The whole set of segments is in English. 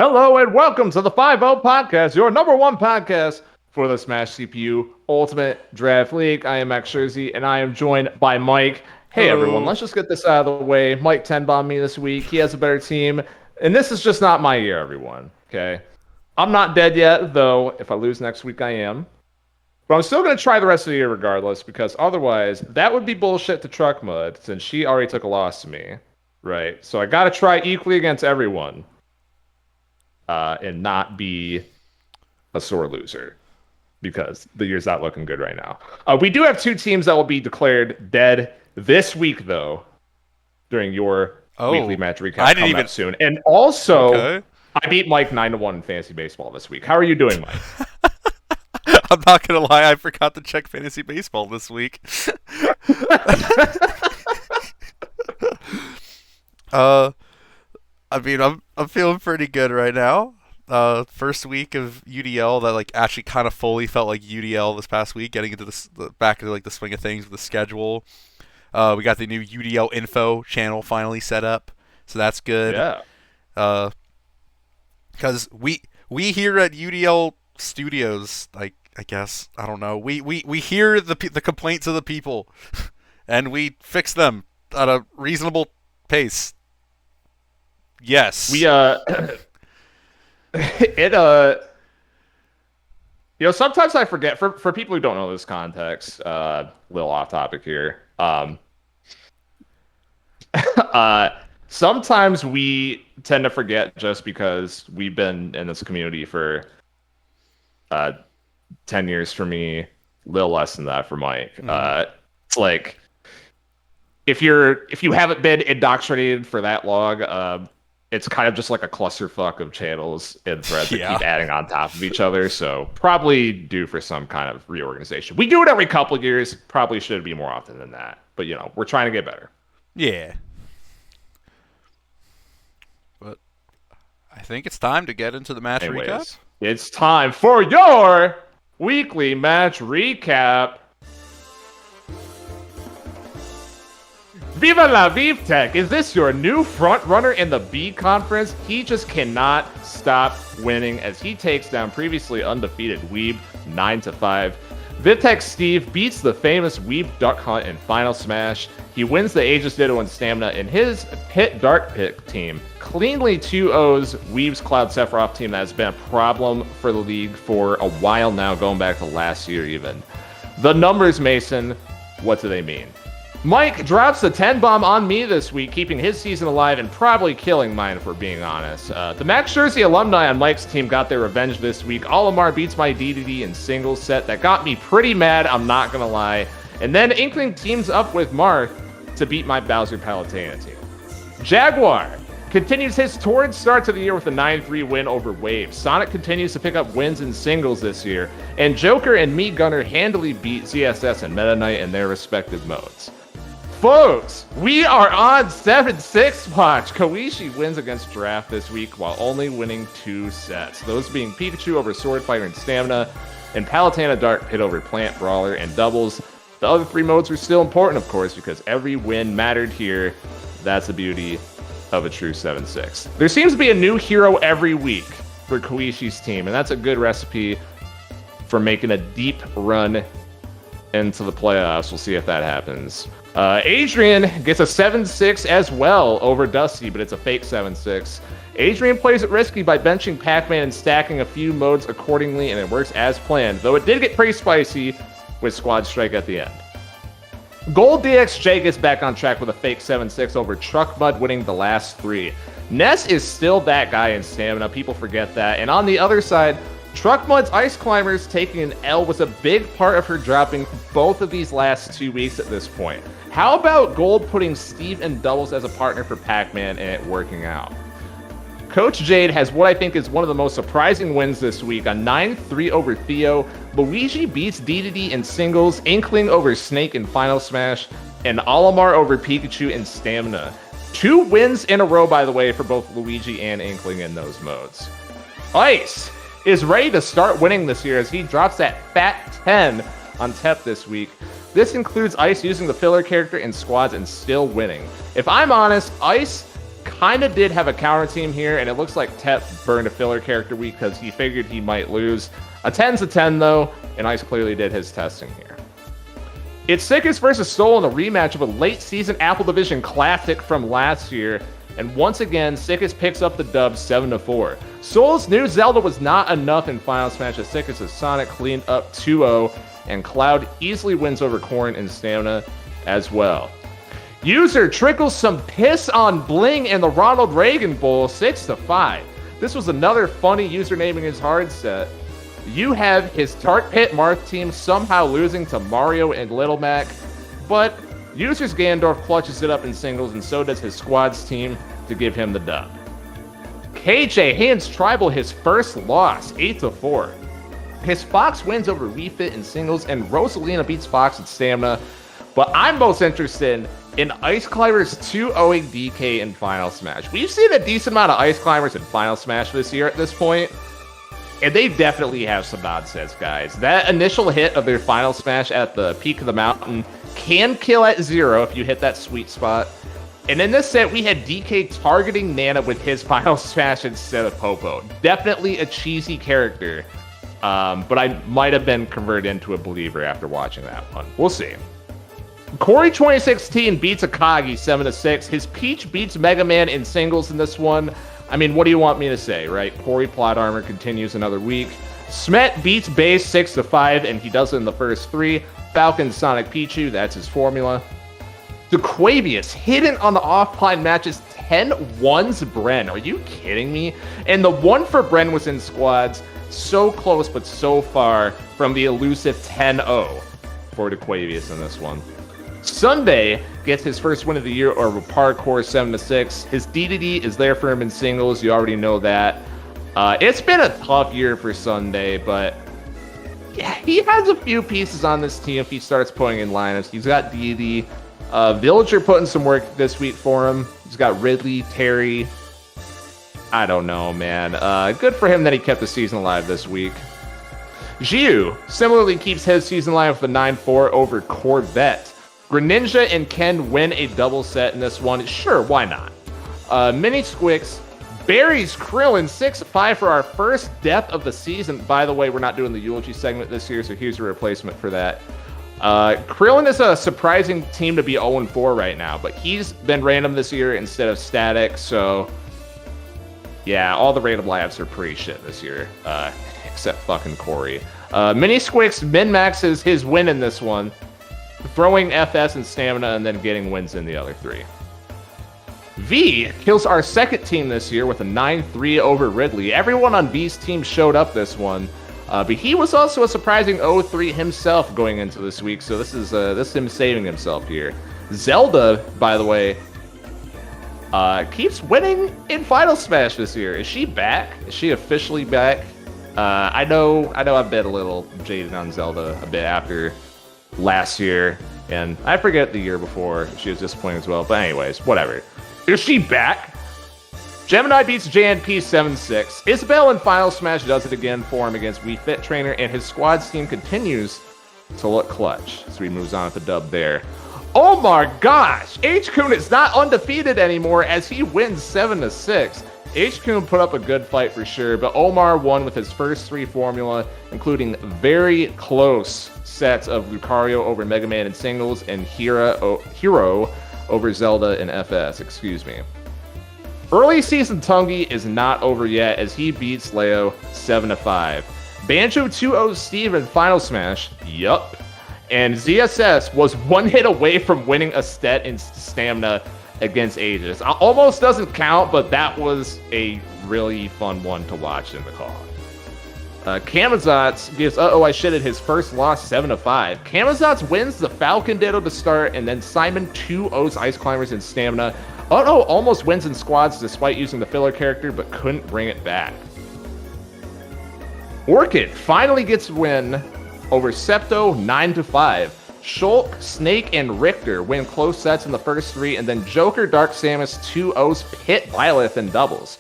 Hello and welcome to the 5-0 Podcast, your number one podcast for the Smash CPU Ultimate Draft League. I am MaxSchersey, and I am joined by Mike. Hey everyone, Hello. let's just get this out of the way. Mike 10-bombed me this week. He has a better team, and this is just not my year, everyone. Okay? I'm not dead yet, though. If I lose next week, I am. But I'm still going to try the rest of the year regardless, because otherwise, that would be bullshit to Truck Mud, since she already took a loss to me. Right? So I got to try equally against everyone. And not be a sore loser because the year's not looking good right now. We do have two teams that will be declared dead this week, though, during your weekly match recap I didn't coming even. up soon. And also, Okay. I beat Mike 9-1 in fantasy baseball this week. How are you doing, Mike? I'm not gonna lie. I forgot to check fantasy baseball this week. uh, I'm feeling pretty good right now. First week of UDL that actually kind of fully felt like UDL this past week, getting into back into the swing of things with the schedule. We got the new UDL info channel finally set up, so that's good. Yeah. Because we here at UDL Studios, I guess I don't know. We hear the complaints of the people, and we fix them at a reasonable pace. Yes. We sometimes I forget for people who don't know this context, little off topic here. Sometimes we tend to forget just because we've been in this community for 10 years for me, a little less than that for Mike. It's like if you haven't been indoctrinated for that long, it's kind of just like a clusterfuck of channels and threads that keep adding on top of each other. So probably due for some kind of reorganization. We do it every couple of years. Probably should be more often than that. But we're trying to get better. Yeah. But I think it's time to get into the match recap. It's time for your weekly match recap. Viva la VivTech! Is this your new front runner in the B conference? He just cannot stop winning as he takes down previously undefeated Weeb 9-5. VivTech Steve beats the famous Weeb Duck Hunt in Final Smash. He wins the Aegis Ditto and Stamina in his Pit Dark Pit team. Cleanly 2-0s Weeb's Cloud Sephiroth team that has been a problem for the league for a while now, going back to last year even. The numbers, Mason, what do they mean? Mike drops the 10-bomb on me this week, keeping his season alive and probably killing mine, if we're being honest. The MaxSchersey alumni on Mike's team got their revenge this week. Olimar beats my DDD in singles set. That got me pretty mad, I'm not going to lie. And then Inkling teams up with Marth to beat my Bowser Palutena team. Jaguar continues his torrid start to the year with a 9-3 win over Wave. Sonic continues to pick up wins in singles this year. And Joker and Me Gunner handily beat ZSS and Meta Knight in their respective modes. Folks, we are on 7-6 watch. Koishi wins against Draft this week while only winning 2 sets. Those being Pikachu over Sword Fighter and Stamina, and Palutena Dark Pit over Plant Brawler and doubles. The other 3 modes were still important, of course, because every win mattered here. That's the beauty of a true 7-6. There seems to be a new hero every week for Koishi's team, and that's a good recipe for making a deep run into the playoffs. We'll see if that happens. Adrian gets a 7-6 as well over Dusty, but it's a fake 7-6. Adrian plays it risky by benching Pac-Man and stacking a few modes accordingly, and it works as planned, though it did get pretty spicy with Squad Strike at the end. Gold DXJ gets back on track with a fake 7-6 over Truck Mud, winning the last 3. Ness is still that guy in Stamina, people forget that, and on the other side, Truck Mud's Ice Climbers taking an L was a big part of her dropping both of these last 2 weeks at this point. How about Gold putting Steve in doubles as a partner for Pac-Man and it working out? Coach Jade has what I think is one of the most surprising wins this week, a 9-3 over Theo. Luigi beats DDD in singles, Inkling over Snake in Final Smash, and Olimar over Pikachu in Stamina. 2 wins in a row, by the way, for both Luigi and Inkling in those modes. Ice is ready to start winning this year as he drops that fat 10 on Tep this week. This includes Ice using the filler character in squads and still winning. If I'm honest, Ice kind of did have a counter team here, and it looks like Tep burned a filler character week because he figured he might lose. A 10's a 10, though, and Ice clearly did his testing here. It's Sickest versus Soul in a rematch of a late-season Apple Division Classic from last year, and once again, Sickest picks up the dub 7-4. Soul's new Zelda was not enough in Final Smash as Sickest's Sonic cleaned up 2-0, and Cloud easily wins over Corrin and Stamina as well. User trickles some piss on Bling in the Ronald Reagan Bowl 6-5. This was another funny user naming his hard set. You have his Tart Pit Marth team somehow losing to Mario and Little Mac, but User's Gandorf clutches it up in singles, and so does his squad's team to give him the dub. KJ hands Tribal his first loss, 8-4. His Fox wins over Wii Fit in singles, and Rosalina beats Fox in Stamina, but I'm most interested in Ice Climbers 2-0ing DK in Final Smash. We've seen a decent amount of Ice Climbers in Final Smash this year at this point, and they definitely have some nonsense, guys. That initial hit of their Final Smash at the peak of the mountain can kill at 0 if you hit that sweet spot. And in this set, we had DK targeting Nana with his Final Smash instead of Popo. Definitely a cheesy character, but I might have been converted into a believer after watching that one. We'll see. Corey 2016 beats Akagi 7-6. His Peach beats Mega Man in singles in this one. I mean, what do you want me to say, right? Corey Plot Armor continues another week. Smet beats Base 6-5, and he does it in the first 3. Falcon Sonic Pichu, that's his formula. DeQuavius hidden on the offline matches 10-1s Bren. Are you kidding me? And the one for Bren was in squads. So close, but so far from the elusive 10-0 for DeQuavius in this one. Sunday gets his first win of the year over Parkour 7-6. His DDD is there for him in singles. You already know that. It's been a tough year for Sunday, but yeah, he has a few pieces on this team if he starts putting in lineups. He's got DDD. Villager putting some work this week for him. He's got Ridley, Terry. I don't know, man. Good for him that he kept the season alive this week. Jiu similarly keeps his season alive with a 9-4 over Corvette. Greninja and Ken win a double set in this one. Sure, why not? Mini Squix buries Krillin 6-5 for our first death of the season. By the way, we're not doing the eulogy segment this year, so here's a replacement for that. Krillin is a surprising team to be 0-4 right now, but he's been random this year instead of static, so yeah, all the random labs are pretty shit this year, except fucking Corey. Mini Squix min-maxes his win in this one, throwing FS and Stamina and then getting wins in the other 3. V kills our second team this year with a 9-3 over Ridley. Everyone on V's team showed up this one, but he was also a surprising 0-3 himself going into this week, so this is him saving himself here. Zelda, by the way, keeps winning in Final Smash this year. Is she back? Is she officially back? I know I've been a little jaded on Zelda a bit after last year, and I forget the year before she was disappointing as well, but anyways, whatever. Is she back? Gemini beats JNP 7-6. Isabel in Final Smash does it again for him against Wii Fit Trainer, and his squad's team continues to look clutch. So he moves on with the dub there. Oh my gosh! H-Kun is not undefeated anymore as he wins 7-6. H-Kun put up a good fight for sure, but Omar won with his first 3 formula, including very close sets of Lucario over Mega Man in singles and Hero over Zelda in FS, excuse me. Early season Tungi is not over yet as he beats Leo 7-5. Banjo 2-0 Steve in Final Smash, yup. And ZSS was 1 hit away from winning a stat in Stamina against Aegis. Almost doesn't count, but that was a really fun one to watch in the call. Kamazotz gives I shitted his first loss 7-5. Kamazotz wins the Falcon Ditto to start, and then Simon 2-0s Ice Climbers in Stamina. Almost wins in squads despite using the filler character, but couldn't bring it back. Orchid finally gets a win over Septo 9-5. Shulk, Snake, and Richter win close sets in the first 3, and then Joker Dark Samus 2-0s Pit Lilith in doubles.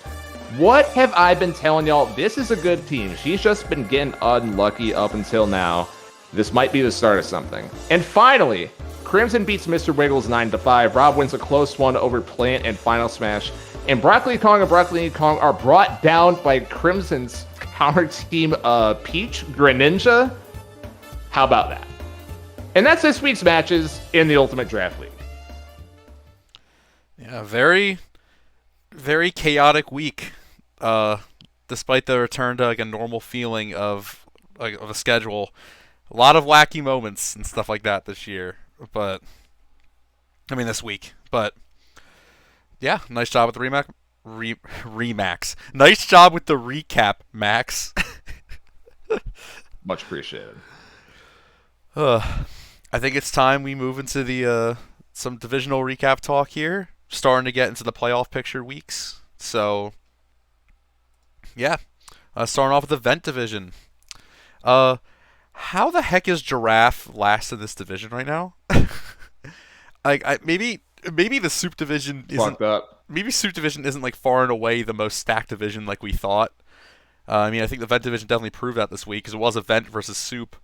What have I been telling y'all? This is a good team. She's just been getting unlucky up until now. This might be the start of something. And finally, Crimson beats Mr. Wiggles 9-5. Rob wins a close one over Plant and Final Smash. And Broccoli Kong and Broccoli Kong are brought down by Crimson's counter team Peach Greninja. How about that? And that's this week's matches in the Ultimate Draft League. Yeah, very, very chaotic week. Despite the return to like a normal feeling of a schedule, a lot of wacky moments and stuff like that this year. But this week. But yeah, nice job with the Remax. Nice job with the recap, Max. Much appreciated. I think it's time we move into the some divisional recap talk here. Starting to get into the playoff picture weeks. So, yeah. Starting off with the Vent Division. How the heck is Giraffe last in this division right now? Maybe the Soup Division isn't fucked up. Maybe Soup Division isn't like far and away the most stacked division like we thought. I think the Vent Division definitely proved that this week because it was a Vent versus Soup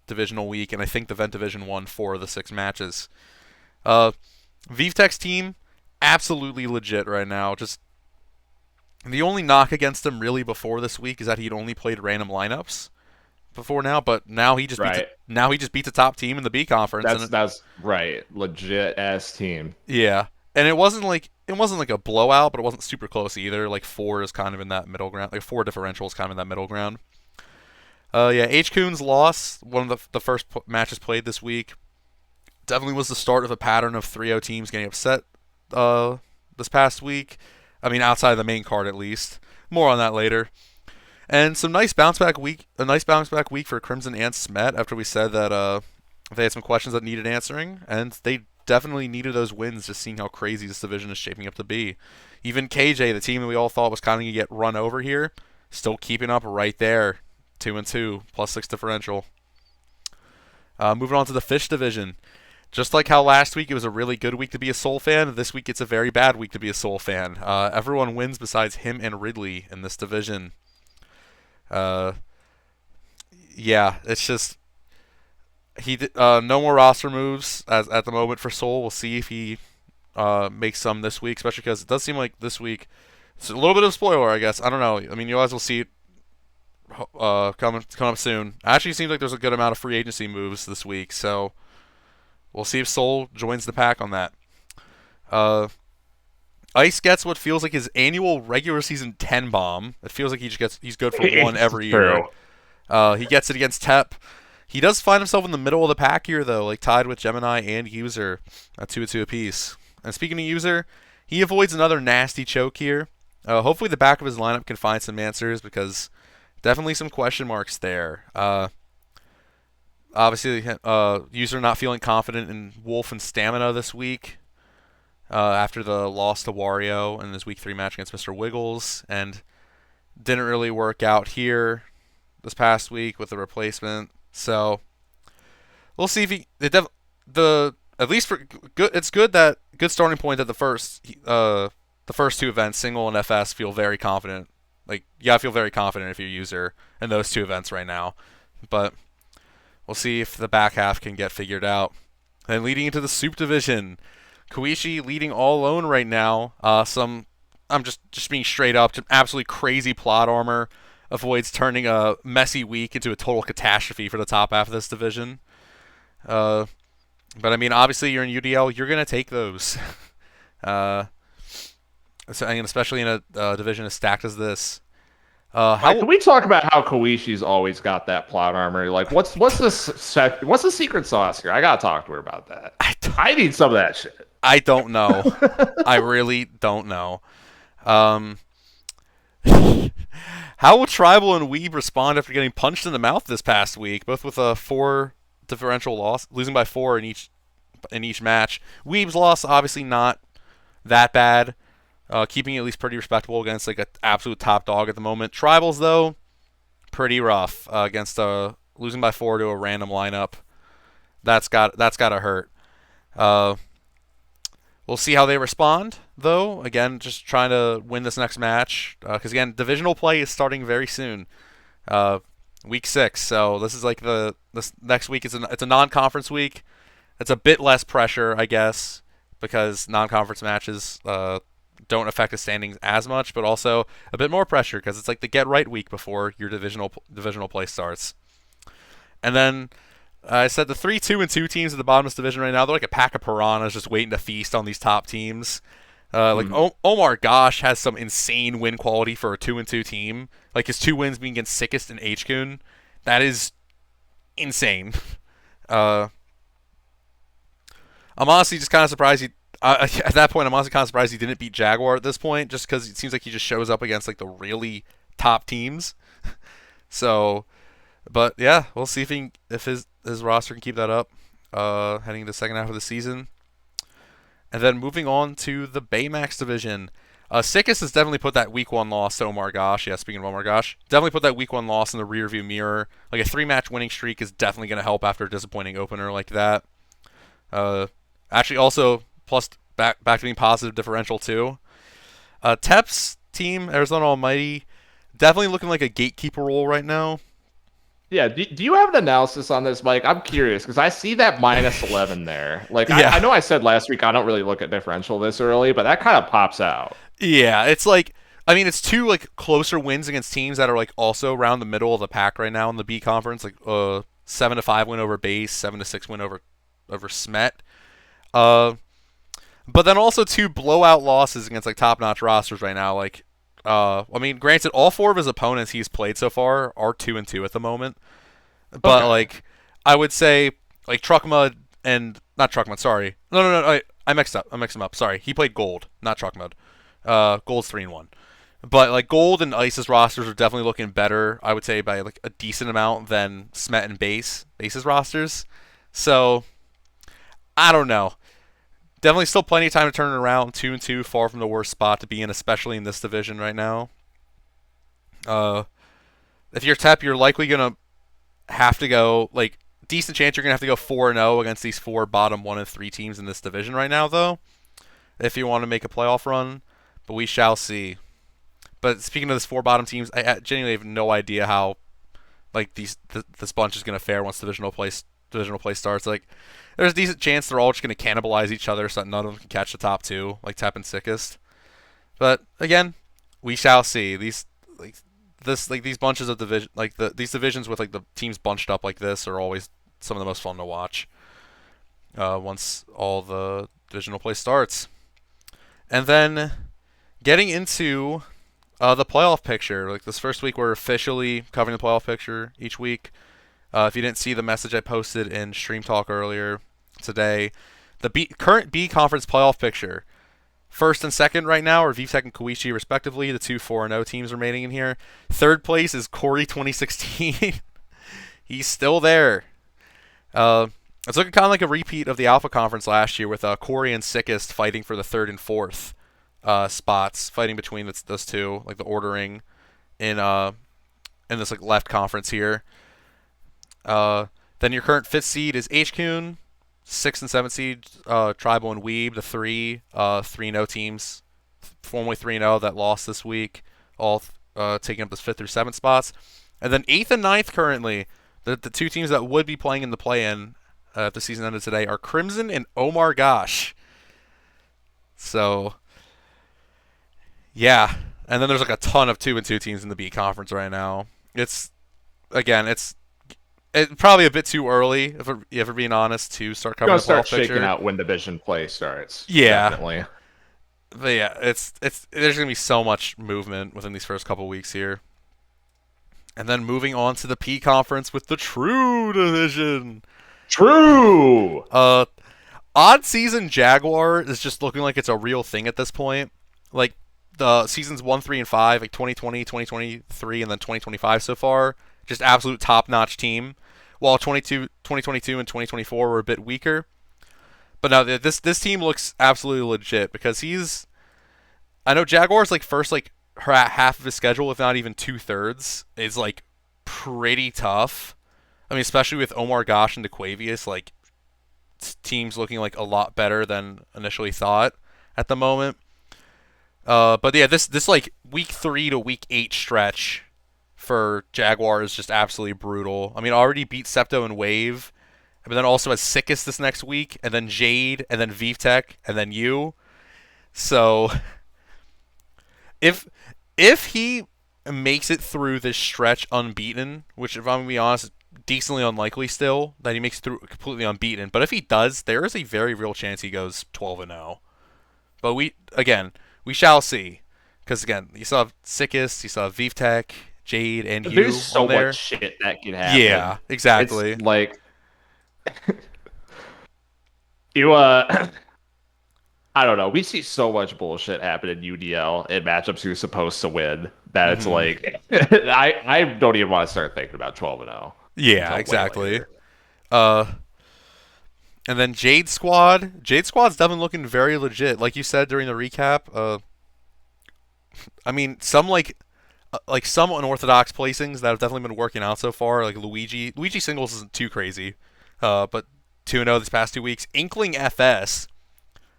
divisional week, and I think the Vent Division won 4 of the 6 matches. VTech's team, absolutely legit right now. Just the only knock against him really before this week is that he'd only played random lineups before now, but now he just beats a top team in the B conference. That's right, legit ass team. Yeah, and it wasn't like a blowout, but it wasn't super close either. Like 4 is kind of in that middle ground. Like 4 differential is kind of in that middle ground. H-Coon's loss, one of the first matches played this week, definitely was the start of a pattern of 3-0 teams getting upset this past week. Outside of the main card at least. More on that later. And a nice bounce back week for Crimson and Smet after we said that they had some questions that needed answering, and they definitely needed those wins, just seeing how crazy this division is shaping up to be. Even KJ, the team that we all thought was kind of going to get run over here, still keeping up right there. 2-2, +6 differential. Moving on to the Fish Division. Just like how last week it was a really good week to be a Soul fan, this week it's a very bad week to be a Soul fan. Everyone wins besides him and Ridley in this division. It's just no more roster moves at the moment for Soul. We'll see if he makes some this week, especially because it does seem like this week it's a little bit of a spoiler, I guess. I don't know. You guys will see it coming up soon. Actually, seems like there's a good amount of free agency moves this week, so we'll see if Soul joins the pack on that. Ice gets what feels like his annual regular season 10 bomb. It feels like he's good for one every year. He gets it against Tep. He does find himself in the middle of the pack here, though, like tied with Gemini and User at 2-2 apiece. And speaking of User, he avoids another nasty choke here. Hopefully the back of his lineup can find some answers because definitely some question marks there. Obviously, User not feeling confident in Wolf and Stamina this week after the loss to Wario in his Week 3 match against Mr. Wiggles, and didn't really work out here this past week with the replacement. So we'll see if at least for good. It's good starting point that the first 2 events, single and FS, feel very confident. Like, you gotta feel very confident if you're User in those 2 events right now. But we'll see if the back half can get figured out. And leading into the Soup Division, Koichi leading all alone right now. I'm just being straight up, just absolutely crazy plot armor. Avoids turning a messy week into a total catastrophe for the top half of this division. But obviously you're in UDL, you're gonna take those. Especially in a division as stacked as this. Can we talk about how Koishi's always got that plot armor? Like, what's the secret sauce here? I gotta talk to her about that. I need some of that shit. I don't know. I really don't know. How will Tribal and Weeb respond after getting punched in the mouth this past week, both with a 4 differential loss, losing by 4 in each match? Weeb's loss obviously not that bad. Keeping it at least pretty respectable against like an absolute top dog at the moment. Tribals though, pretty rough against losing by 4 to a random lineup. That's gotta hurt. We'll see how they respond though. Again, just trying to win this next match because again, divisional play is starting very soon. Week 6, so this is like this next week. It's a non-conference week. It's a bit less pressure, I guess. because non-conference matches don't affect the standings as much, but also a bit more pressure because it's like the get right week before your divisional play starts. And then I said the 3-2-2 teams at the bottom of this division right now, they're like a pack of piranhas just waiting to feast on these top teams. Omar Gosh has some insane win quality for a 2-2 team. Like his 2 wins being against Sickest and H-Kun. That is insane. I'm honestly just kind of surprised at that point, I'm honestly kind of surprised he didn't beat Jaguar at this point, just because it seems like he just shows up against like the really top teams. So, but yeah, we'll see if his roster can keep that up heading into the second half of the season. And then moving on to the Baymax Division. Sickest has definitely put that week 1 loss to Omar Gosh. Yeah, speaking of Omar Gosh, definitely put that week 1 loss in the rearview mirror. Like a 3-match winning streak is definitely going to help after a disappointing opener like that. Actually, also plus back to being positive differential too. Tep's team, Arizona Almighty, definitely looking like a gatekeeper role right now. Yeah, do you have an analysis on this, Mike? I'm curious because I see that minus 11 there. Like, Yeah. I know I said last week I don't really look at differential this early, but that kind of pops out. Yeah, it's like, I mean, it's 2 like closer wins against teams that are like also around the middle of the pack right now in the B conference. Like 7-5 win over Base, 7-6 win over Smet. But then also 2 blowout losses against like top-notch rosters right now. Like, I mean, granted, all 4 of his opponents he's played so far are 2-2 at the moment. But Okay. like, I would say like Truckmud and not Truckmud. Sorry, no. I mixed them up. Sorry, he played Gold, not Truckmud. Gold's 3-1. But like Gold and Ice's rosters are definitely looking better, I would say, by like a decent amount than Smet and Base's rosters. So I don't know. Definitely still plenty of time to turn it around. 2-2, far from the worst spot to be in, especially in this division right now. If you're Tep, you're likely gonna have to go like decent chance you're gonna have to go 4-0 against these 4 bottom 1 and 3 teams in this division right now, though, if you want to make a playoff run. But we shall see. But speaking of this 4 bottom teams, I genuinely have no idea how like this bunch is gonna fare once divisional play starts. Like, there's a decent chance they're all just gonna cannibalize each other, so that none of them can catch the top 2, like Tep and Sickest. But again, we shall see. These bunches of division, these divisions with like the teams bunched up like this are always some of the most fun to watch. Once all the divisional play starts, and then getting into the playoff picture. Like this first week, we're officially covering the playoff picture each week. If you didn't see the message I posted in Stream Talk earlier today, the current B conference playoff picture. First and second right now are VTech and Koichi respectively, the 2 4-0 teams remaining in here. Third place is Corey 2016. He's still there. It's looking kind of like a repeat of the Alpha Conference last year with Corey and Sickest fighting for the 3rd and 4th spots, fighting between those 2, like the ordering in this like left conference here. Then your current 5th seed is H-Kun. 6th and 7th seed, Tribal and Weeb, the 3-0 teams, formerly 3-0 that lost this week, all taking up those 5th through 7th spots. And then 8th and 9th currently, the 2 teams that would be playing in the play-in if the season ended today are Crimson and Omar Gosh. So, yeah. And then there's like a ton of 2-2 teams in the B conference right now. It's probably a bit too early, if we're being honest, to start covering the playoff picture. Shaking out when division play starts. Yeah, definitely. But yeah, it's there's gonna be so much movement within these first couple weeks here, and then moving on to the P conference with the True Division. True. Odd season Jaguar is just looking like it's a real thing at this point. Like the seasons 1, 3, and 5, like 2020, 2023, and then 2025 so far, just absolute top-notch team. While 2022 and 2024 were a bit weaker. But no, this team looks absolutely legit because I know Jaguars like first like half of his schedule, if not even 2/3, is like pretty tough. I mean, especially with Omar Gosh and DeQuavius, like teams looking like a lot better than initially thought at the moment. But yeah, this like week 3 to week 8 stretch for Jaguar is just absolutely brutal. I mean, already beat Septo and Wave, but then also has Sickest this next week, and then Jade, and then VTech, and then you. So if if he makes it through this stretch unbeaten, which if I'm gonna be honest, decently unlikely still that he makes it through completely unbeaten. But if he does, there is a very real chance he goes 12-0. But we shall see. Because again, you saw Sickest, you saw VTech, Jade, and you There's so on there. much shit that could happen. Yeah, exactly. It's like you I don't know. We see so much bullshit happen in UDL in matchups you're supposed to win that it's hmm like I don't even want to start thinking about 12-0 Yeah, until way exactly. later. Uh, and then Jade Squad. Jade Squad's definitely looking very legit. Like you said during the recap. I mean, some unorthodox placings that have definitely been working out so far. Like Luigi. Luigi singles isn't too crazy. But 2-0 this past 2 weeks. Inkling FS,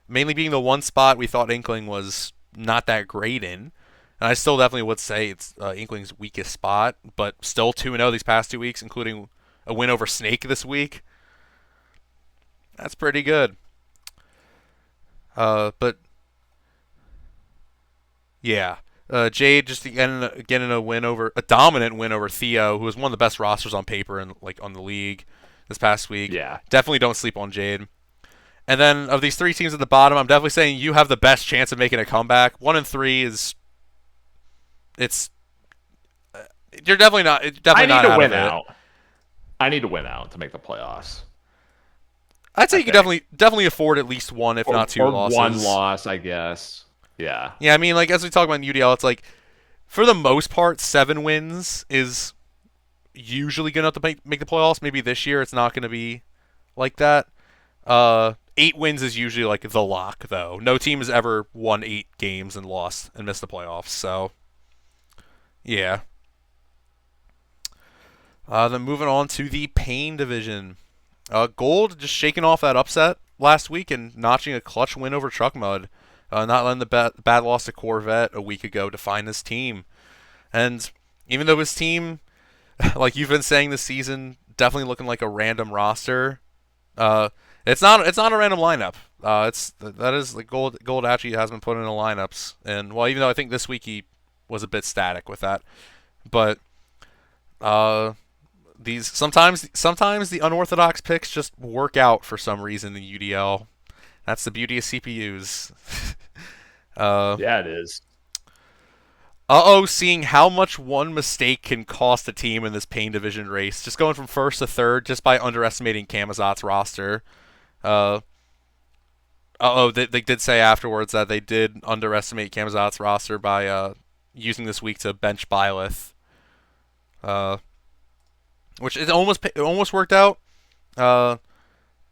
mainly being the one spot we thought Inkling was not that great in. And I still definitely would say it's Inkling's weakest spot, but still 2-0 these past 2 weeks, including a win over Snake this week. That's pretty good. But yeah, Jade just getting a win over a dominant win over Theo, who was one of the best rosters on paper and like on the league this past week. Yeah. Definitely don't sleep on Jade. And then of these three teams at the bottom, I'm definitely saying you have the best chance of making a comeback. 1-3 is it's you're I definitely need not to out of win it. out. I need to win out to make the playoffs. I'd say I you could think. definitely afford at least one, if not two Or one losses. loss, I guess. Yeah. Yeah, I mean, like as we talk about in UDL, it's like for the most part, 7 wins is usually good enough to make the playoffs. Maybe this year it's not going to be like that. 8 wins is usually like the lock, though. No team has ever won 8 games and lost and missed the playoffs. So yeah. Then moving on to the Pain division. Gold just shaking off that upset last week and notching a clutch win over Truck Mud. Not letting the bad loss to Corvette a week ago define his team. And even though his team, like you've been saying this season, definitely looking like a random roster. Uh, it's not a random lineup. That is like Gold actually has been put in the lineups, and well, even though I think this week he was a bit static with that, but uh, these sometimes the unorthodox picks just work out for some reason in UDL. That's the beauty of CPUs. uh, Yeah, it is. seeing how much one mistake can cost a team in this Pain division race. Just going from first to third just by underestimating Kamazot's roster. Uh, they did say afterwards that they did underestimate Kamazot's roster by using this week to bench Byleth, uh, which it almost worked out. Uh,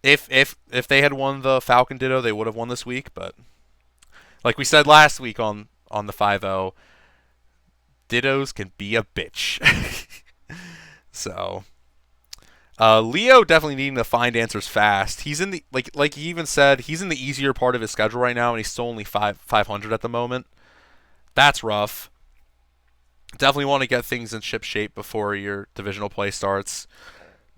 if they had won the Falcon Ditto, they would have won this week. But like we said last week on the 5-0, Dittos can be a bitch. So Leo definitely needing to find answers fast. He's in the like he even said he's in the easier part of his schedule right now, and he's still only 500 at the moment. That's rough. Definitely want to get things in ship shape before your divisional play starts.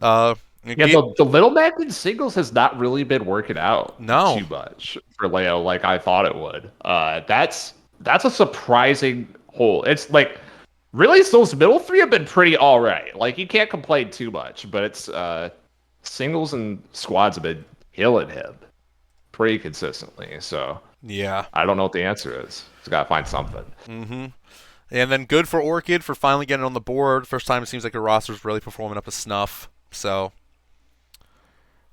Uh, Yeah, the Little Mac in singles has not really been working out no, too much for Leo like I thought it would. That's a surprising hole. It's like really those middle three have been pretty all right. Like you can't complain too much, but it's singles and squads have been killing him pretty consistently. So yeah. I don't know what the answer is. He's got to find something. Mm-hmm. And then good for Orchid for finally getting on the board. First time it seems like the roster's really performing up to snuff. So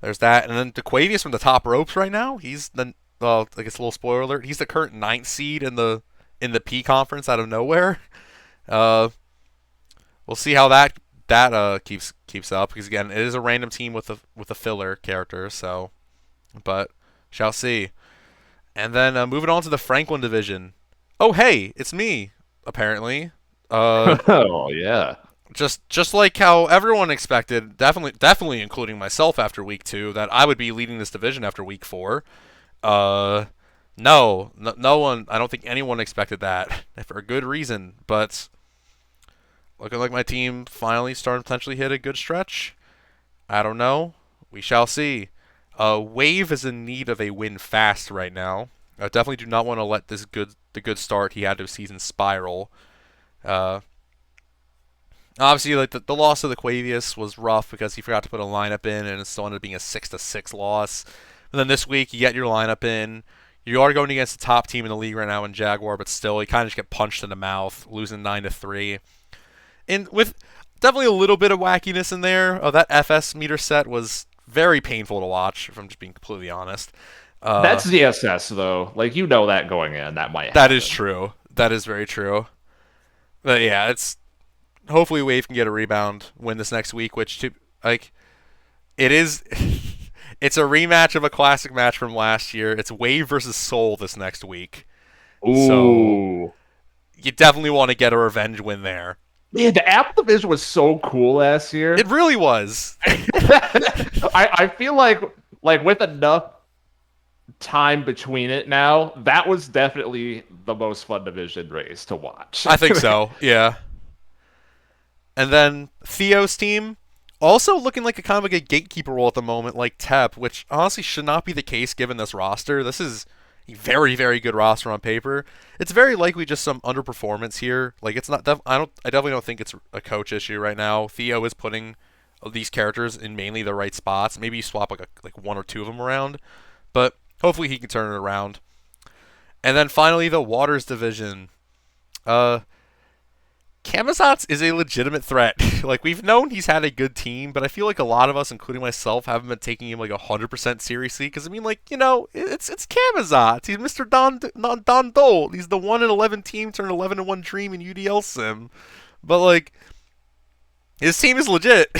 there's that. And then DeQuavius from the top ropes right now. He's the I guess a little spoiler alert. He's the current 9th seed in the P conference out of nowhere. Uh, we'll see how that keeps up because again it is a random team with a filler character. So, but shall see. And then moving on to the Franklin division. Oh hey, it's me apparently. Uh, Oh yeah. just like how everyone expected, definitely including myself after week 2, that I would be leading this division after week 4. Uh, no one. I don't think anyone expected that for a good reason. But looking like my team finally starting to potentially hit a good stretch. I don't know. We shall see. Wave is in need of a win fast right now. I definitely do not want to let the good start he had to a season spiral. Uh, Obviously, like the loss of the Quavius was rough because he forgot to put a lineup in, and it still ended up being a 6-6 loss. And then this week, you get your lineup in. You are going against the top team in the league right now in Jaguar, but still, you kind of just get punched in the mouth, losing 9-3. And with definitely a little bit of wackiness in there. That FS meter set was very painful to watch, if I'm just being completely honest. That's ZSS though. Like you know that going in, that might That happen. is true. That is very true. But yeah, it's hopefully Wave can get a rebound win this next week, which like it is. It's a rematch of a classic match from last year. It's Wave versus Soul this next week. So Ooh. you definitely want to get a revenge win there. Man, the Apple Division was so cool last year. It really was. I feel like with enough time between it now, that was definitely the most fun division race to watch. I think so. Yeah. And then Theo's team also looking like a kind of like a gatekeeper role at the moment, like Tep, which honestly should not be the case given this roster. This is a very, very good roster on paper. It's very likely just some underperformance here. Like it's not. I definitely don't think it's a coach issue right now. Theo is putting these characters in mainly the right spots. Maybe you swap like one or two of them around, but hopefully he can turn it around. And then finally the Waters division. Camazotz is a legitimate threat. Like we've known he's had a good team, but I feel like a lot of us, including myself, haven't been taking him like 100% seriously. Because I mean, like it's Camazotz. He's Mr. Don Dole. He's the 1-11 team turned 11-1 dream in UDL sim. But like, his team is legit.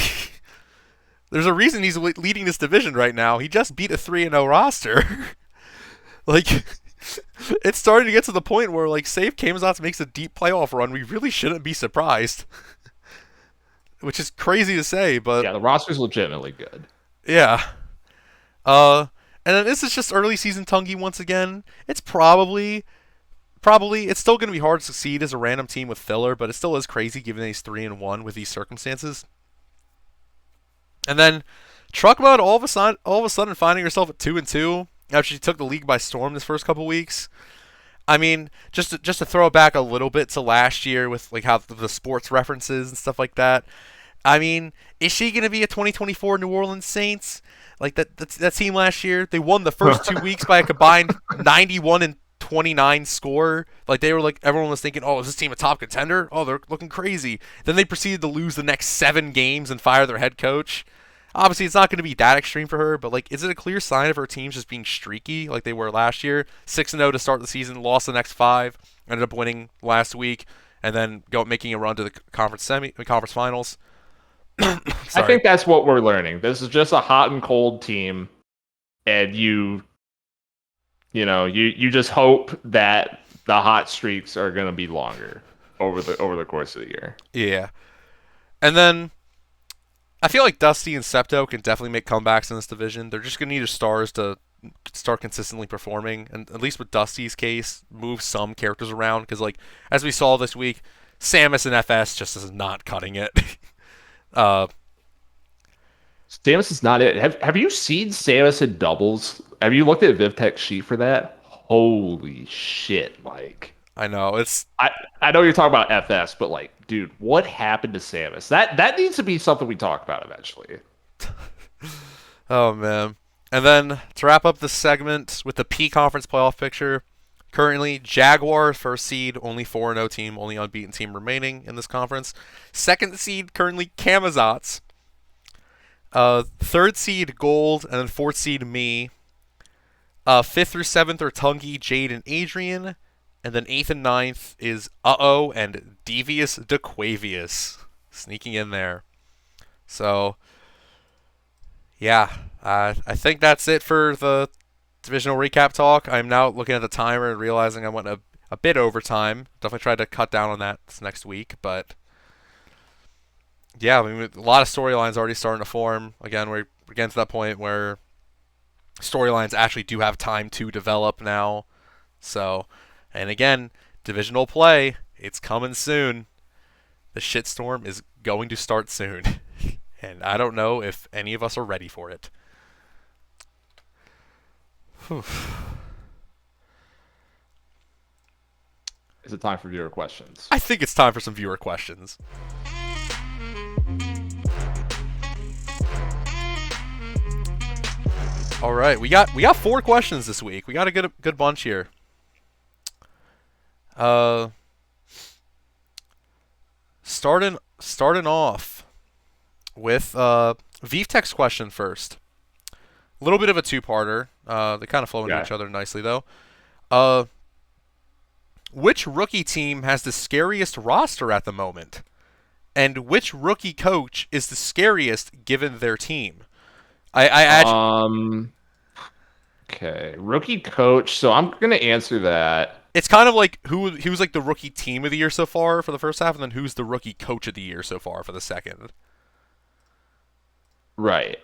There's a reason he's leading this division right now. He just beat a 3-0 roster. Like. It's starting to get to the point where, like, say if Camazotz makes a deep playoff run, we really shouldn't be surprised. Which is crazy to say, but yeah, the roster's legitimately good. yeah. And then this is just early season Tungi once again. It's probably it's still going to be hard to succeed as a random team with filler, but it still is crazy given that he's 3-1 with these circumstances. And then Truck Mud all of a sudden finding herself at 2-2. After she took the league by storm this first couple weeks. I mean, just to throw it back a little bit to last year with like how the sports references and stuff like that. I mean, is she going to be a 2024 New Orleans Saints? Like that team last year, they won the first 2 weeks by a combined 91-29 score. Like they were like everyone was thinking, "Oh, is this team a top contender? Oh, they're looking crazy." Then they proceeded to lose the next 7 games and fire their head coach. Obviously, it's not going to be that extreme for her, but like, is it a clear sign of her teams just being streaky like they were last year? 6-0 to start the season, lost the next 5, ended up winning last week, and then making a run to the conference finals. I think that's what we're learning. This is just a hot and cold team, and you just hope that the hot streaks are going to be longer over the course of the year. Yeah, and then. I feel like Dusty and Septo can definitely make comebacks in this division. They're just going to need their stars to start consistently performing, and at least with Dusty's case, move some characters around. Because, like, as we saw this week, Samus and FS just is not cutting it. Samus is not it. Have you seen Samus in doubles? Have you looked at VivTech's sheet for that? Holy shit, Mike. I know I know you're talking about FS, but like, dude, what happened to Samus? That needs to be something we talk about eventually. Oh man. And then to wrap up this segment with the P conference playoff picture, currently Jaguar first seed, only 4-0 team, only unbeaten team remaining in this conference. Second seed currently Camazotz. Third seed Gold, and then fourth seed me. Fifth through seventh are Tungi, Jade, and Adrian. And then 8th and 9th is Uh-Oh and Devious DeQuavius sneaking in there. So, yeah, I think that's it for the divisional recap talk. I'm now looking at the timer and realizing I went a bit over time. Definitely tried to cut down on that this next week, but yeah, I mean, a lot of storylines already starting to form. Again, we're getting to that point where storylines actually do have time to develop now. So... And again, divisional play, it's coming soon. The shitstorm is going to start soon. and I don't know if any of us are ready for it. Is it time for viewer questions? I think it's time for some viewer questions. All right, we got 4 questions this week. We got a good bunch here. Starting off with Vtech's question first. A little bit of a two-parter. They kind of flow into each other nicely, though. Which rookie team has the scariest roster at the moment? And which rookie coach is the scariest given their team? Okay, rookie coach. So I'm gonna answer that. It's kind of like who's like the rookie team of the year so far for the first half, and then who's the rookie coach of the year so far for the second. Right.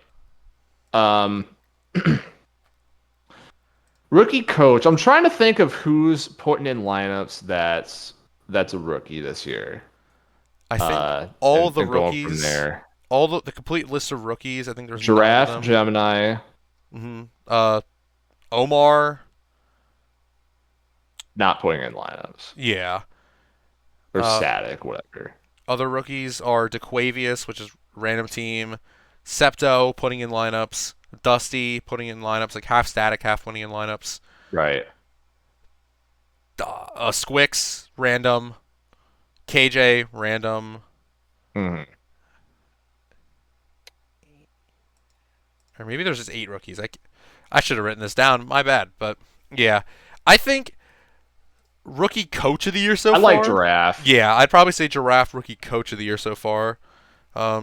Rookie coach. I'm trying to think of who's putting in lineups that's a rookie this year. I think all the rookies from there. All the complete list of rookies. I think there's Giraffe, Gemini. Mm-hmm. Omar. Not putting in lineups. Yeah. Or Static, whatever. Other rookies are DeQuavius, which is random team. Septo putting in lineups. Dusty putting in lineups, like half Static, half putting in lineups. Right. Squix, random. KJ, random. Mm-hmm. Or maybe there's just 8 rookies. I should have written this down. My bad. But, yeah. I think rookie coach of the year so far. I like Giraffe. Yeah, I'd probably say Giraffe rookie coach of the year so far. I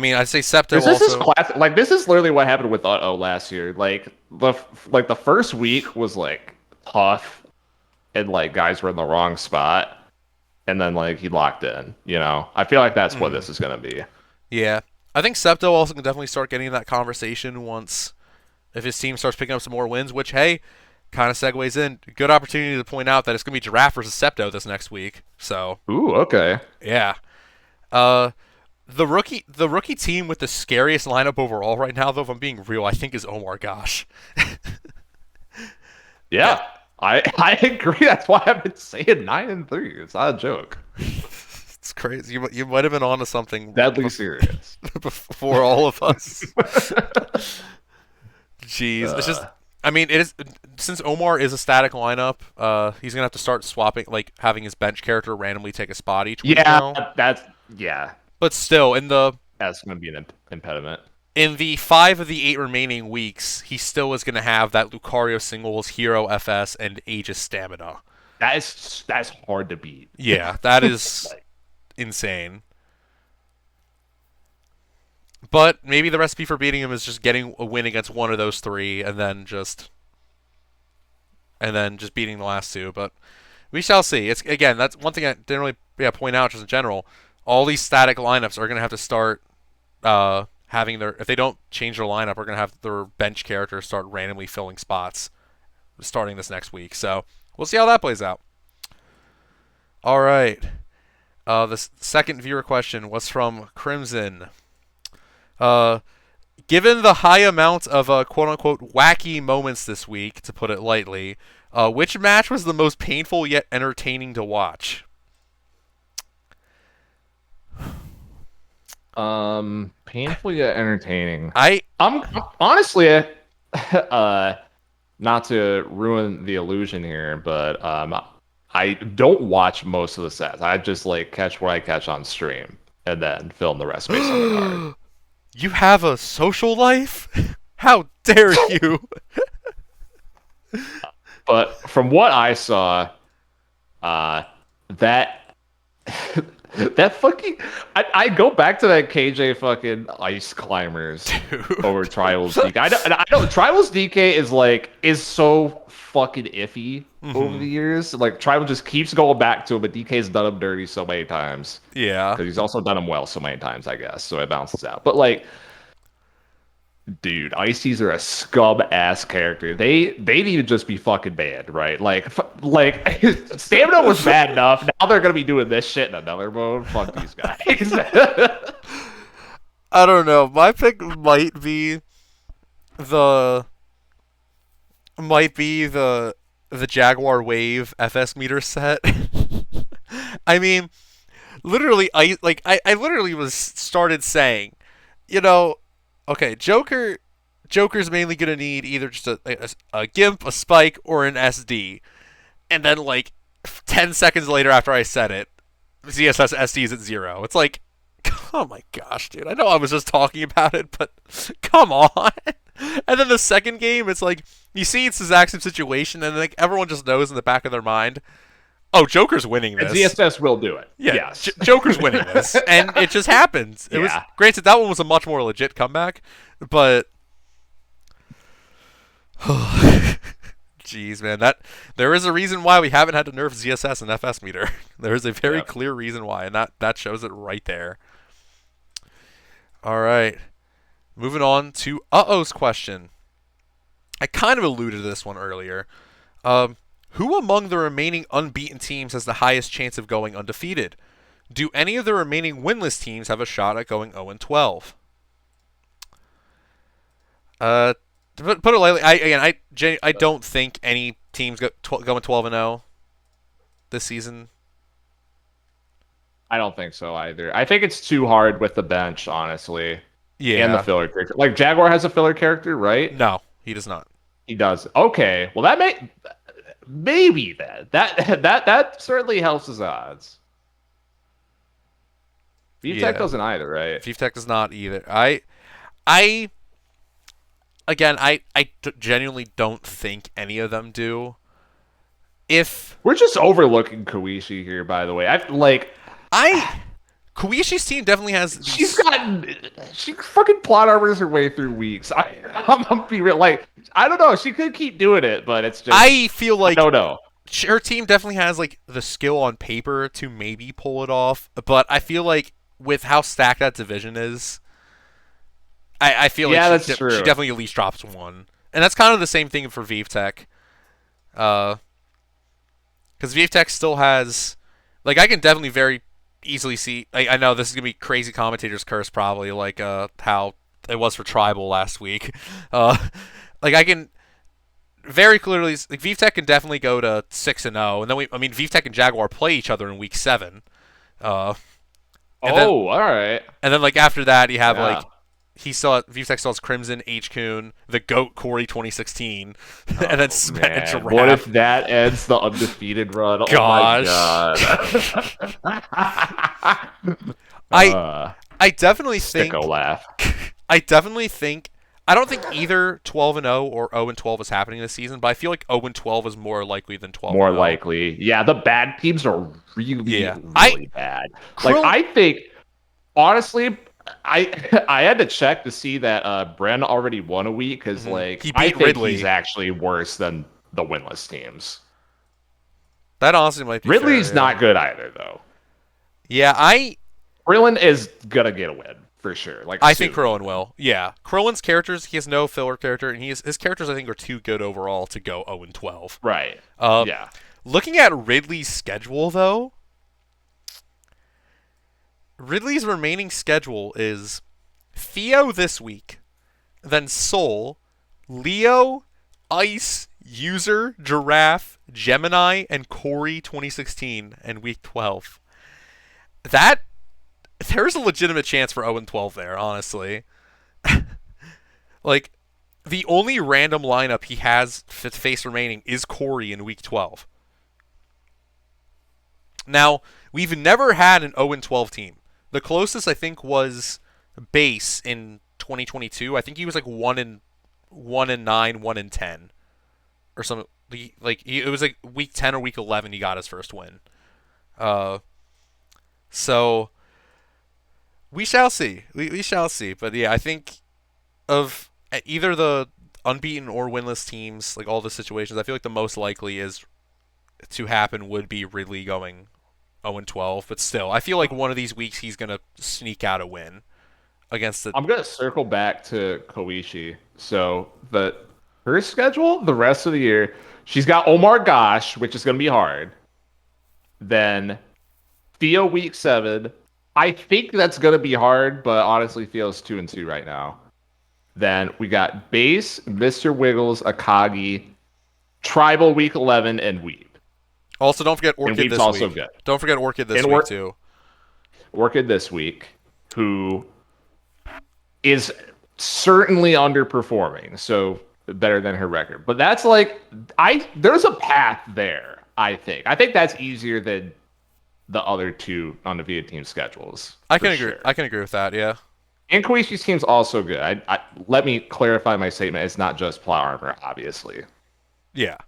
mean, I'd say Septo this also. Is classic. Like, this is literally what happened with Uh-Oh last year. Like the first week was, like, tough. And, like, guys were in the wrong spot. And then, like, he locked in, you know? I feel like that's what this is going to be. Yeah. I think Septo also can definitely start getting in that conversation once, if his team starts picking up some more wins, which, hey, kind of segues in. Good opportunity to point out that it's going to be Giraffe versus Septo this next week. So. Ooh, okay. Yeah. The rookie team with the scariest lineup overall right now, though, if I'm being real, I think is Omar Gosh. Yeah. I agree. That's why I've been saying 9-3. It's not a joke. It's crazy. You might have been onto something deadly serious before all of us. Jeez, it's just. I mean, it is since Omar is a static lineup. He's gonna have to start swapping, like having his bench character randomly take a spot each week. Yeah. But still, that's gonna be an impediment. In the 5 of the 8 remaining weeks, he still is gonna have that Lucario singles, Hero FS, and Aegis stamina. That's hard to beat. Yeah, that is insane. But maybe the recipe for beating him is just getting a win against one of those 3, and then just beating the last 2. But we shall see. It's again, that's one thing I didn't really point out just in general. All these static lineups are gonna have to start having if they don't change their lineup, we're gonna have their bench characters start randomly filling spots starting this next week. So we'll see how that plays out. All right. The second viewer question was from Crimson. Given the high amount of quote-unquote wacky moments this week, to put it lightly, which match was the most painful yet entertaining to watch? Painful yet entertaining. I'm honestly, not to ruin the illusion here, but I don't watch most of the sets. I just catch what I catch on stream and then film the rest based on the card. You have a social life? How dare you? But from what I saw, that fucking I go back to that KJ fucking ice climbers over Tribals DK. I know Tribals DK is so fucking iffy over the years. Like Tribal just keeps going back to him, but DK's done him dirty so many times. Yeah, because he's also done him well so many times, I guess. So it bounces out. But dude, Ices are a scum ass character. They need to just be fucking banned, right? Like stamina was bad enough. Now they're gonna be doing this shit in another mode. Fuck these guys. I don't know. My pick the might be the Jaguar Wave FS meter set. I mean, literally, I literally was started saying, you know, okay, Joker's mainly gonna need either just a Gimp, a Spike, or an SD, and then like 10 seconds later after I said it, ZSS SD is at 0. It's like, oh my gosh, dude! I know I was just talking about it, but come on. And then the second game, it's like you see it's the exact same situation, and like everyone just knows in the back of their mind, oh, Joker's winning And this. ZSS will do it. Yeah, Yes. Joker's winning this, and it just happens. It was granted that one was a much more legit comeback, but jeez, man, that there is a reason why we haven't had to nerf ZSS and FS meter. There is a very clear reason why, and that shows it right there. All right, moving on to Uh-Oh's question. I kind of alluded to this one earlier. Who among the remaining unbeaten teams has the highest chance of going undefeated? Do any of the remaining winless teams have a shot at going 0-12? To put it lightly, I don't think any teams going 12-0 this season. I don't think so either. I think it's too hard with the bench, honestly. Yeah. And the filler character. Like, Jaguar has a filler character, right? No, he does not. He does. Okay. Well, that maybe then. That certainly helps his odds. VTech doesn't either, right? VTech does not either. Again, I genuinely don't think any of them do. If we're just overlooking Koishi here, by the way, Koishi's team definitely has. She fucking plot armors her way through weeks. I'm gonna be real. Like, I don't know. She could keep doing it, but it's just. I feel like I don't know. Her team definitely has like the skill on paper to maybe pull it off, but I feel like with how stacked that division is, I feel like she definitely at least drops one, and that's kind of the same thing for VTech. Because VTech still has, like, I can definitely very easily see. I know this is gonna be crazy commentator's curse, probably, like how it was for Tribal last week. Like, I can very clearly, like, VTech can definitely go to 6-0, and then VTech and Jaguar play each other in week 7. All right. And then like after that, you have like VTech still has Crimson, H-Kun, the GOAT Corey 2016, and then Giraffe. What if that ends the undefeated run? Gosh. Oh my god. I definitely think. Laugh. I definitely think. I don't think either 12-0 or 0-12 is happening this season, but I feel like 0-12 is more likely than 12-0. More likely. Yeah, the bad teams are really bad. Like, I think, honestly, I had to check to see that Bren already won a week, because like, I think Ridley. He's actually worse than the winless teams. That honestly might be Ridley's fair, not good either, though. Yeah, Krillin is gonna get a win. For sure. Like, I think Krillin will. Yeah. Krillin's characters, he has no filler character, and his characters, I think, are too good overall to go 0-12. Right. Yeah. Looking at Ridley's schedule, though, Ridley's remaining schedule is Theo this week, then Soul, Leo, Ice, User, Giraffe, Gemini, and Corey 2016 and week 12. There's a legitimate chance for 0-12 there, honestly. Like, the only random lineup he has to face remaining is Corey in week 12. Now, we've never had an 0-12 team. The closest, I think, was Base in 2022. I think he was like 1-9, 1-10, or something. Like, it was like week 10 or week 11 he got his first win. So we shall see. We shall see. But yeah, I think of either the unbeaten or winless teams, like all the situations, I feel like the most likely is to happen would be Ridley going 0-12. But still, I feel like one of these weeks he's gonna sneak out a win against the. I'm gonna circle back to Koishi. So her schedule the rest of the year, she's got Omar Gosh, which is gonna be hard. Then Theo week 7. I think that's gonna be hard, but honestly feels 2-2 right now. Then we got Base, Mr. Wiggles, Akagi, Tribal Week 11, and Weeb. Also, don't forget And Orchid Weeb's this also week. good. Don't forget Orchid this And week too. Orchid this week, who is certainly underperforming, so better than her record. But that's like there's a path there, I think. I think that's easier than the other two undefeated team schedules I for can agree. sure. I can agree with that. Yeah. And Koishi's team's also good. Let me clarify my statement. It's not just Plow Armor, obviously. Yeah.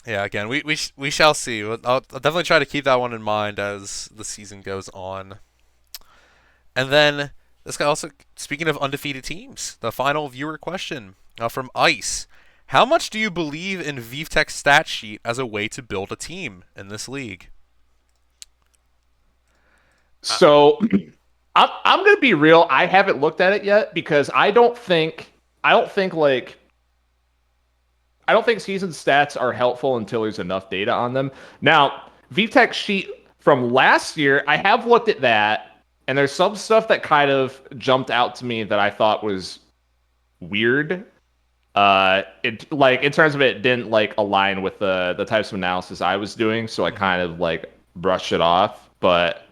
Yeah. Again, we shall see. I'll definitely try to keep that one in mind as the season goes on. And then this guy also, speaking of undefeated teams, the final viewer question from Ice. How much do you believe in VivTech's stat sheet as a way to build a team in this league? So I'm gonna be real. I haven't looked at it yet because I don't think like I don't think season stats are helpful until there's enough data on them. Now, VTech sheet from last year, I have looked at that, and there's some stuff that kind of jumped out to me that I thought was weird. It like in terms of it didn't like align with the types of analysis I was doing, so I kind of like brushed it off. But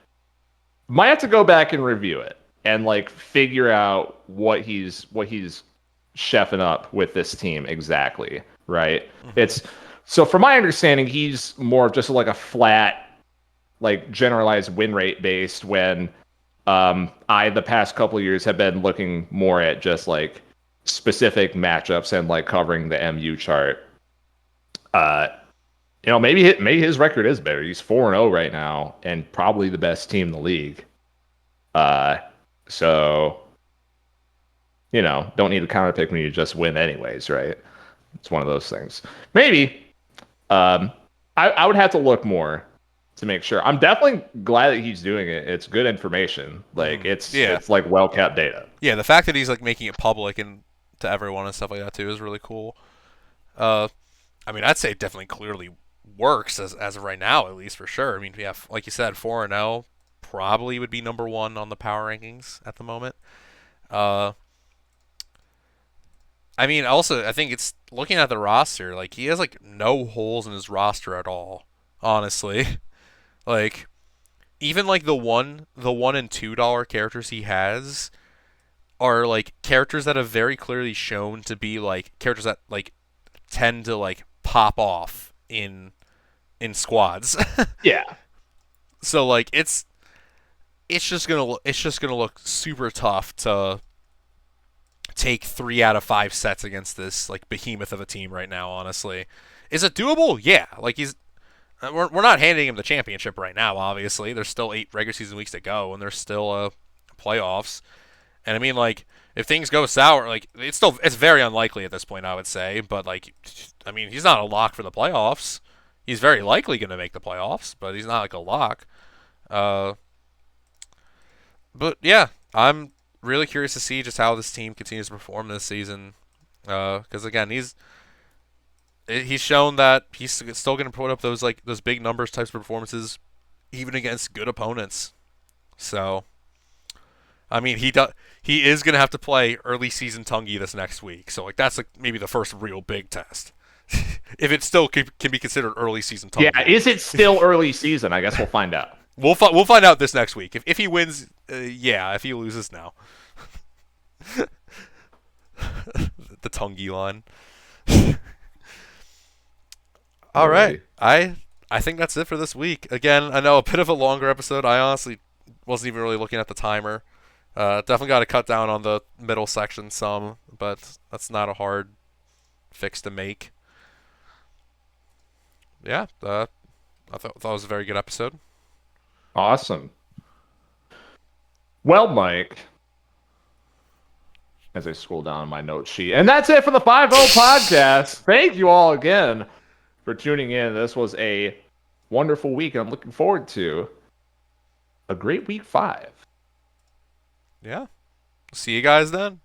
might have to go back and review it and like figure out what he's chefing up with this team exactly, right? Mm-hmm. It's so from my understanding, he's more of just like a flat, like generalized win rate based when I the past couple of years have been looking more at just like specific matchups and like covering the MU chart. Uh maybe his record is better. He's 4-0 right now and probably the best team in the league. Uh, so don't need to counter pick when you just win anyways, right? It's one of those things. Maybe. Um, I would have to look more to make sure. I'm definitely glad that he's doing it. It's good information. Like Yeah. it's like well kept data. Yeah. The fact that he's like making it public and to everyone and stuff like that too is really cool. Uh, I mean, I'd say it definitely clearly works as of right now, at least for sure. I mean, yeah, like you said, 4-0 probably would be number one on the power rankings at the moment. Uh, I mean, also, I think it's looking at the roster, like he has like no holes in his roster at all. Honestly, like even like the one and $2 characters he has are like characters that have very clearly shown to be like characters that like tend to like pop off in squads. Yeah. So like it's just gonna look super tough to take 3 out of 5 sets against this like behemoth of a team right now. Honestly, is it doable? Yeah. Like we're not handing him the championship right now. Obviously, there's still 8 regular season weeks to go, and there's still playoffs. And I mean, like, if things go sour, like it's very unlikely at this point, I would say. But like, I mean, he's not a lock for the playoffs. He's very likely going to make the playoffs, but he's not like a lock. Uh, but yeah, I'm really curious to see just how this team continues to perform this season. Because again, he's shown that he's still going to put up those big numbers types of performances, even against good opponents. So I mean, he is going to have to play early season Tungi this next week. So like that's like maybe the first real big test. If it still can be considered early season Tungi. Yeah. Is it still early season? I guess we'll find out. We'll find out this next week. If he wins, yeah. If he loses, now. The Tungi line. All right. I think that's it for this week. Again, I know a bit of a longer episode. I honestly wasn't even really looking at the timer. Definitely got to cut down on the middle section some, but that's not a hard fix to make. Yeah, I thought it was a very good episode. Awesome. Well, Mike, as I scroll down my note sheet, and that's it for the 5-0 podcast. Thank you all again for tuning in. This was a wonderful week, and I'm looking forward to a great week 5. Yeah. See you guys then.